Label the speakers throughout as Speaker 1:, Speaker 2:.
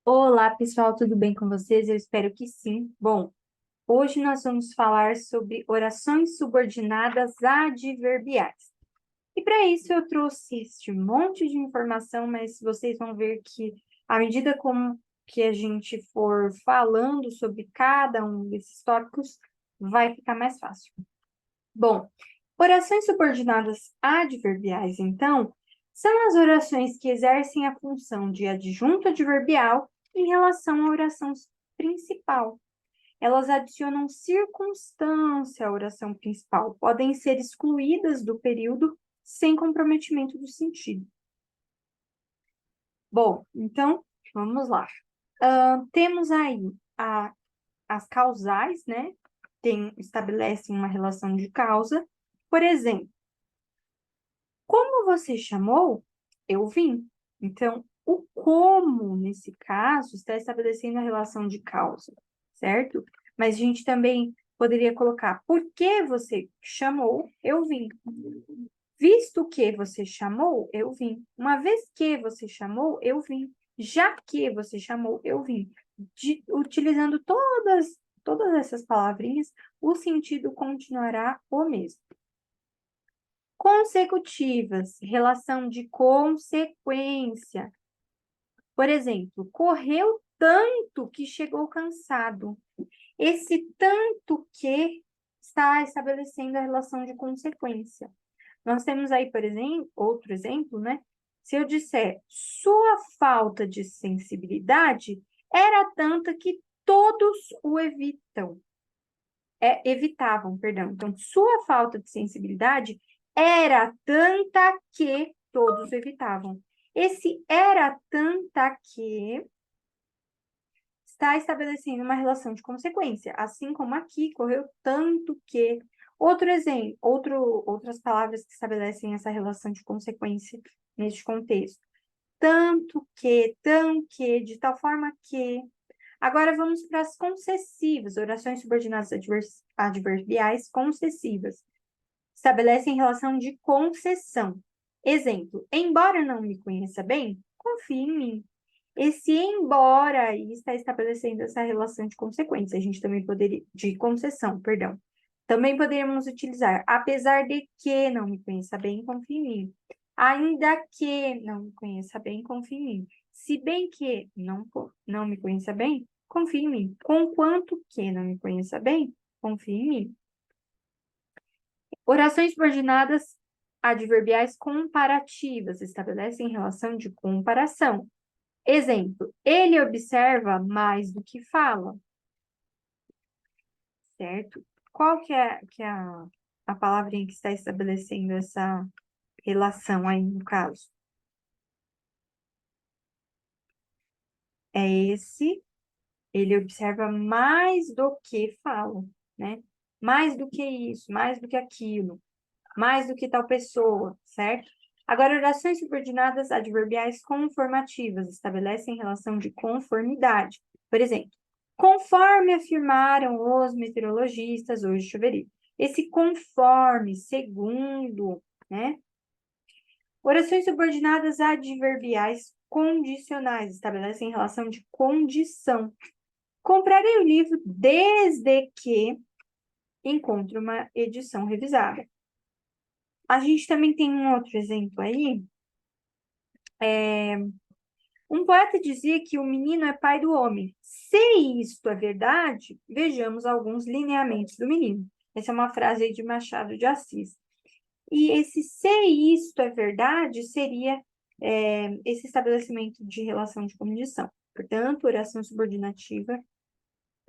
Speaker 1: Olá, pessoal, tudo bem com vocês? Eu espero que sim. Bom, hoje nós vamos falar sobre orações subordinadas adverbiais. E para isso eu trouxe este monte de informação, mas vocês vão ver que à medida como que a gente for falando sobre cada um desses tópicos, vai ficar mais fácil. Bom, orações subordinadas adverbiais, então, são as orações que exercem a função de adjunto adverbial em relação à oração principal. Elas adicionam circunstância à oração principal, podem ser excluídas do período sem comprometimento do sentido. Bom, então, vamos lá. Temos aí as causais, né? Estabelecem uma relação de causa. Por exemplo, como você chamou, eu vim. Então, o como, nesse caso, está estabelecendo a relação de causa, certo? Mas a gente também poderia colocar, por que você chamou, eu vim. Visto que você chamou, eu vim. Uma vez que você chamou, eu vim. Já que você chamou, eu vim. Utilizando todas essas palavrinhas, o sentido continuará o mesmo. Consecutivas, relação de consequência. Por exemplo, correu tanto que chegou cansado. Esse tanto que está estabelecendo a relação de consequência. Nós temos aí, por exemplo, outro exemplo, né? Se eu disser, sua falta de sensibilidade era tanta que todos o evitavam, perdão. Então, sua falta de sensibilidade era tanta que todos evitavam. Esse era tanta que está estabelecendo uma relação de consequência, assim como aqui correu tanto que. Outro exemplo, outras palavras que estabelecem essa relação de consequência neste contexto. Tanto que, tão que, de tal forma que. Agora vamos para as concessivas, orações subordinadas adverbiais concessivas. Estabelecem relação de concessão. Exemplo, embora não me conheça bem, confie em mim. Esse embora aí está estabelecendo essa relação de consequência. A gente também poderia, de concessão, perdão. Também poderíamos utilizar, apesar de que não me conheça bem, confie em mim. Ainda que não me conheça bem, confie em mim. Se bem que não me conheça bem, confie em mim. Conquanto que não me conheça bem, confie em mim. Orações subordinadas adverbiais comparativas estabelecem relação de comparação. Exemplo, ele observa mais do que fala, certo? Qual que é a palavrinha que está estabelecendo essa relação aí no caso? É esse, ele observa mais do que fala, né? Mais do que isso, mais do que aquilo, mais do que tal pessoa, certo? Agora, orações subordinadas adverbiais conformativas estabelecem relação de conformidade. Por exemplo, conforme afirmaram os meteorologistas, hoje choveria. Esse conforme, segundo, né? Orações subordinadas adverbiais condicionais estabelecem relação de condição. Comprarei o livro desde que encontre uma edição revisada. A gente também tem um outro exemplo aí. Um poeta dizia que o menino é pai do homem. Se isto é verdade, vejamos alguns lineamentos do menino. Essa é uma frase aí de Machado de Assis. E esse se isto é verdade seria esse estabelecimento de relação de condição. Portanto, oração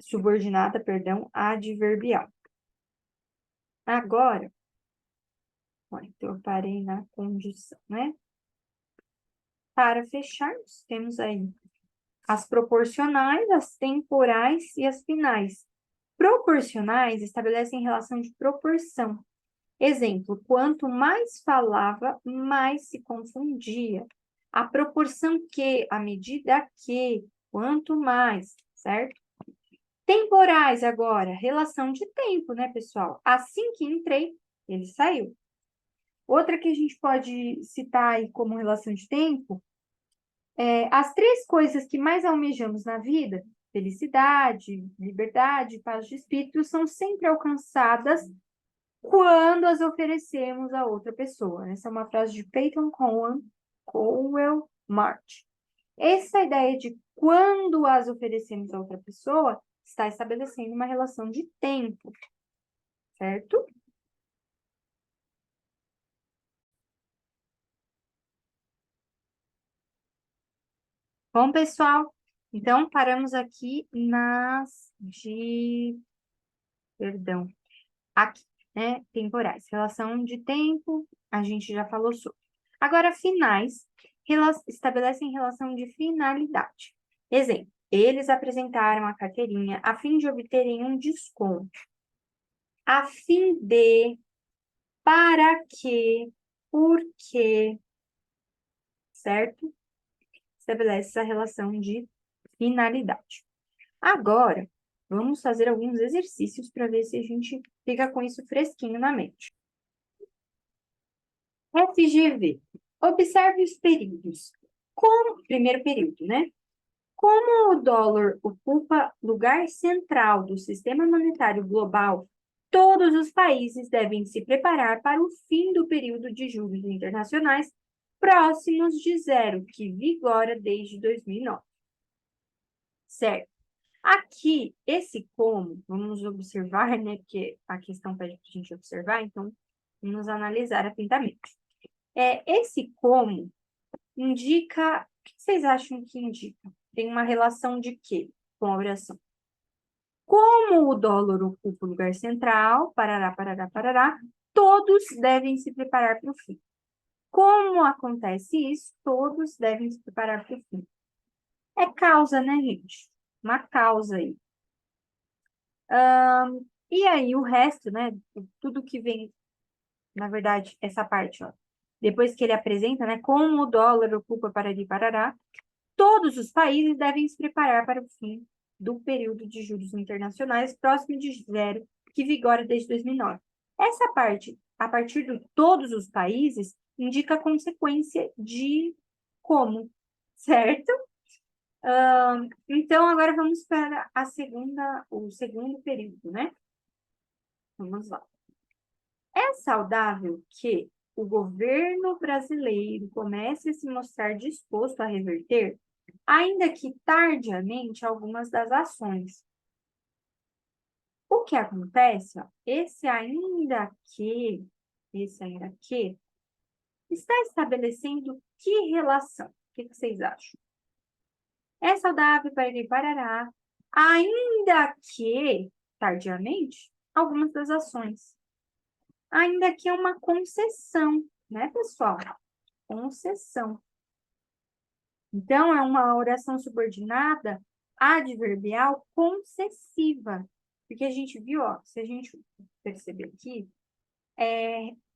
Speaker 1: subordinada, perdão, adverbial. Agora, ó, então eu parei na condição, né? Para fecharmos, temos aí as proporcionais, as temporais e as finais. Proporcionais estabelecem relação de proporção. Exemplo, quanto mais falava, mais se confundia. A proporção que, a medida que, quanto mais, certo? Temporais agora, relação de tempo, né, pessoal? Assim que entrei, ele saiu. Outra que a gente pode citar aí como relação de tempo As três coisas que mais almejamos na vida, felicidade, liberdade, paz de espírito, são sempre alcançadas quando as oferecemos a outra pessoa. Essa é uma frase de Peyton Cowell March. Essa ideia de quando as oferecemos a outra pessoa está estabelecendo uma relação de tempo, certo? Bom, pessoal, então paramos aqui perdão, aqui, né, temporais. Relação de tempo, a gente já falou sobre. Agora, finais, estabelecem relação de finalidade. Exemplo, eles apresentaram a carteirinha a fim de obterem um desconto. A fim de, para que, por quê, certo? Estabelece essa relação de finalidade. Agora, vamos fazer alguns exercícios para ver se a gente fica com isso fresquinho na mente. FGV. Observe os períodos. Primeiro período, né? Como o dólar ocupa lugar central do sistema monetário global, todos os países devem se preparar para o fim do período de juros internacionais próximos de zero, que vigora desde 2009. Certo? Aqui, esse como, vamos observar, né? Porque a questão pede para a gente observar, então vamos analisar atentamente. Esse como indica. O que vocês acham que indica? Tem uma relação de quê com a oração? Como o dólar ocupa o lugar central, parará, parará, parará, todos devem se preparar para o fim. Como acontece isso? Todos devem se preparar para o fim. É causa, né, gente? Uma causa aí. E aí, o resto, né? Tudo que vem, na verdade, essa parte, ó. Depois que ele apresenta, né? Como o dólar ocupa parari, parará, todos os países devem se preparar para o fim do período de juros internacionais próximo de zero, que vigora desde 2009. Essa parte, a partir de todos os países, indica a consequência de como, certo? Então, agora vamos para o segundo período, né? Vamos lá. É saudável que o governo brasileiro comece a se mostrar disposto a reverter, ainda que tardiamente, algumas das ações. O que acontece, ó, esse ainda que, está estabelecendo que relação? O que vocês acham? É saudável para ele parará, ainda que tardiamente, algumas das ações. Ainda que é uma concessão, né, pessoal? Concessão. Então, é uma oração subordinada adverbial concessiva. Porque a gente viu, ó, se a gente perceber aqui,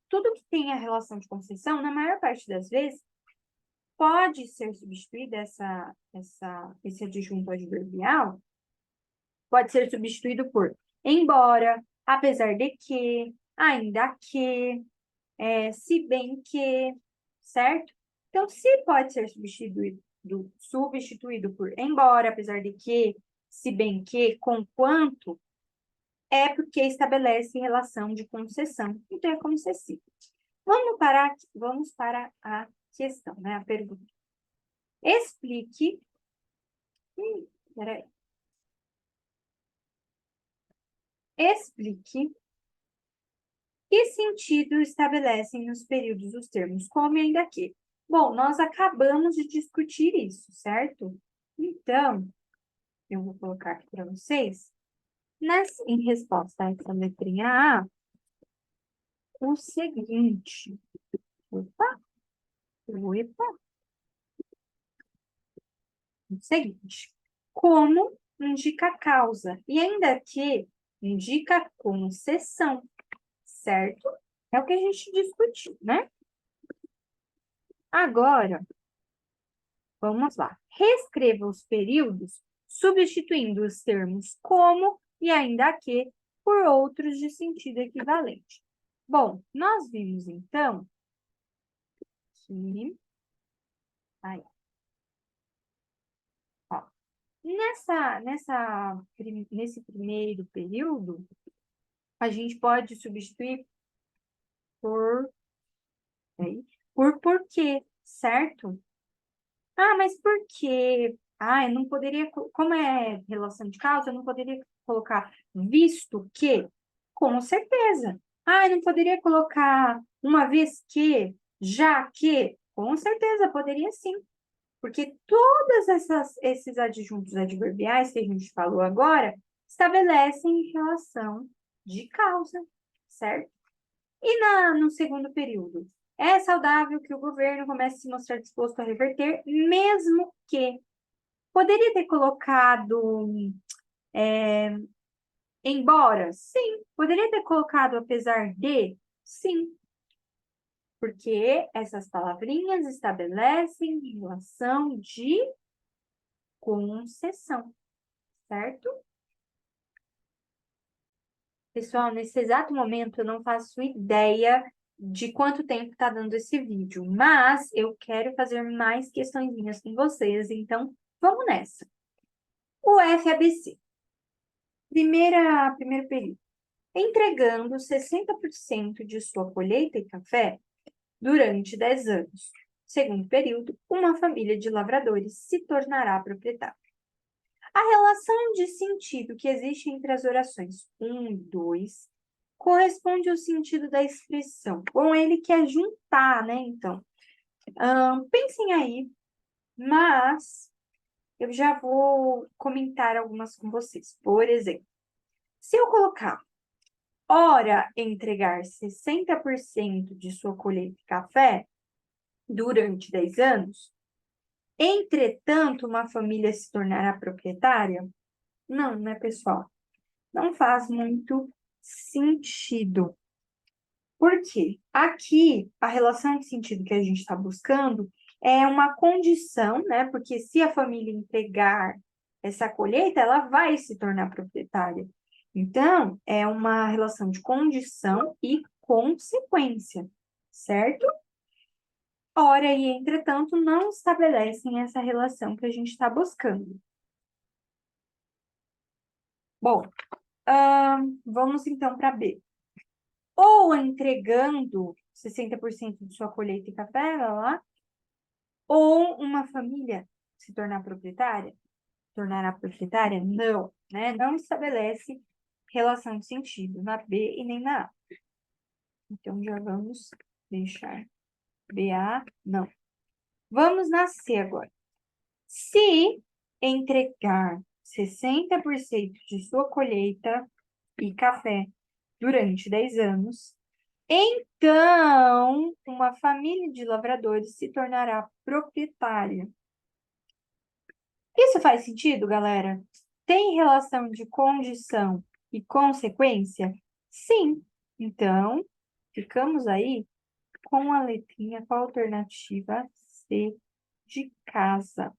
Speaker 1: tudo que tem a relação de concessão, na maior parte das vezes, pode ser substituída esse adjunto adverbial, pode ser substituído por embora, apesar de que, ainda que, se bem que, certo? Então, se pode ser substituído por embora, apesar de que, se bem que, conquanto, é porque estabelece relação de concessão. Então, é concessivo. Vamos para a questão, né? A pergunta. Explique. Peraí. Explique que sentido estabelecem nos períodos os termos como e ainda que. Bom, nós acabamos de discutir isso, certo? Então, eu vou colocar aqui para vocês, em resposta a essa letrinha A, o seguinte. Opa, opa, o seguinte. Como indica causa e ainda que indica concessão, certo? É o que a gente discutiu, né? Agora, vamos lá. Reescreva os períodos substituindo os termos como e ainda que por outros de sentido equivalente. Bom, nós vimos então que... Aí, Nesse primeiro período, a gente pode substituir por, por porquê, certo? Ah, mas por quê? Ah, eu não poderia, como é relação de causa, eu não poderia colocar visto que, com certeza. Ah, eu não poderia colocar uma vez que, já que, com certeza, poderia sim. Porque esses adjuntos adverbiais que a gente falou agora estabelecem relação de causa, certo? E no segundo período? É saudável que o governo comece a se mostrar disposto a reverter, mesmo que poderia ter colocado embora? Sim. Poderia ter colocado apesar de? Sim. Porque essas palavrinhas estabelecem relação de concessão, certo? Pessoal, nesse exato momento eu não faço ideia de quanto tempo está dando esse vídeo, mas eu quero fazer mais questõezinhas com vocês, então vamos nessa. O FABC. Primeiro período. Entregando 60% de sua colheita e café durante 10 anos. Segundo período, uma família de lavradores se tornará proprietária. A relação de sentido que existe entre as orações 1 e 2 corresponde ao sentido da expressão. Bom, ele quer juntar, né? Então, pensem aí, mas eu já vou comentar algumas com vocês. Por exemplo, se eu colocar ora entregar 60% de sua colheita de café durante 10 anos, entretanto, uma família se tornará proprietária? Não, né, pessoal? Não faz muito sentido. Por quê? Aqui, a relação de sentido que a gente está buscando é uma condição, né? Porque se a família entregar essa colheita, ela vai se tornar proprietária. Então, é uma relação de condição e consequência, certo? Ora e entretanto, não estabelecem essa relação que a gente está buscando. Bom, vamos então para B. Ou entregando 60% de sua colheita e café, lá, ou uma família se tornar proprietária? Tornará proprietária? Não, né? Não estabelece relação de sentido na B e nem na A. Então, já vamos deixar BA, não. Vamos na C agora. Se entregar 60% de sua colheita e café durante 10 anos, então uma família de lavradores se tornará proprietária. Isso faz sentido, galera? Tem relação de condição e consequência? Sim. Então, ficamos aí com a letrinha com a alternativa C de casa.